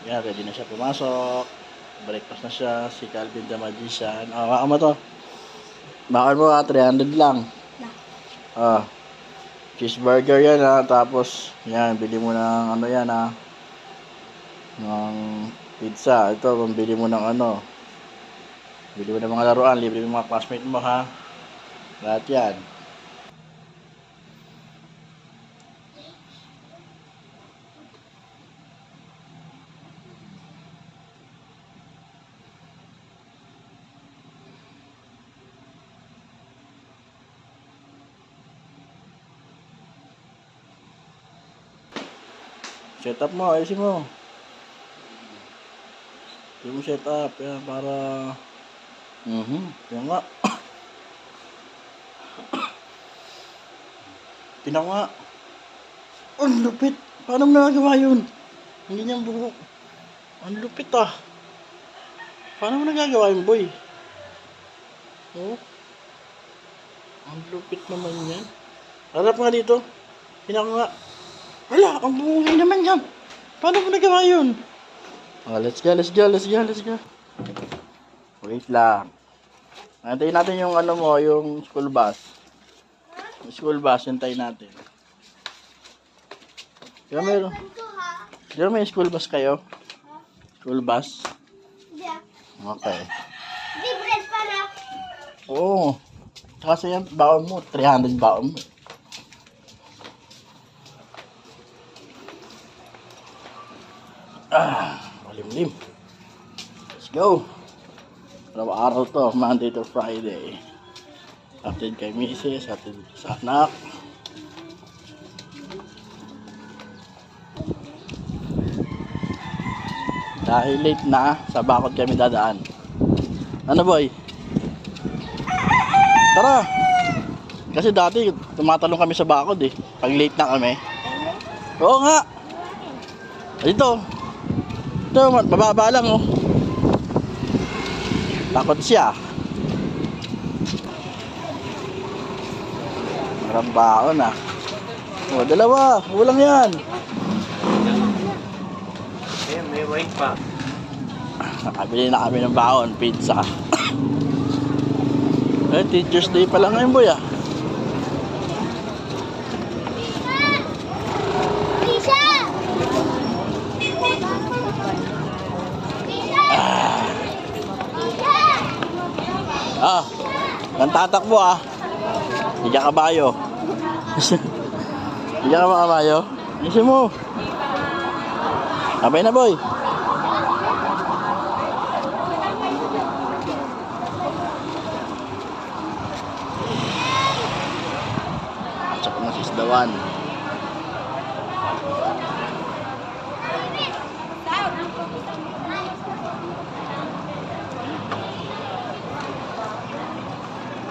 Yan, ready na siya pumasok. Breakfast na siya, si Calvin the Magician. Baka mo to. Bakal mo 300 lang. Ah, cheeseburger yan tapos, yan, bili mo ng ano yan ng pizza. Ito, bili mo ng ano. Bili mo ng mga laruan, libre mo mga classmate mo ha. Lahat yan. Set up mo, ayusin mo. Hindi mo set up, yan, para... yan nga. Tingnan nga. Ang lupit. Paano mo nagagawa yun? Hindi niyang buhok. Ang lupit Paano mo nagagawa yun, boy? Oh. Ang lupit naman yan. Harap nga dito. Tingnan nga. Wala, ang buhay naman yan. Paano mo nagawa yun? Let's go. Wait lang. Antayin natin yung ano mo, yung school bus. Yung school bus, antayin natin. Di ba may school bus kayo? School bus? Yeah. Okay. Libre pala. Oo. Kasi yan, baon mo. 300 baon mo. Malimlim. Let's go. Araw-araw to, Monday to Friday. Hatid kay Mrs., hatid sa anak. Dahil late na, sa bakod kami dadaan. Ano boy? Tara! Kasi dati, tumatalong kami sa bakod eh. Pag late na kami. Oo nga! Dito. Ito, bababa lang oh. Takot siya. Marang baon dalawa. Ulang yan. May white pa. Nakabili na kami ng baon, pizza. Teacher's Day pa lang ngayon boy Pisa! Nang tatakbo Hindi ka kabayo. Hindi ka makabayo. Isin mo. Sabay na boy. Tsaka na sisdawan.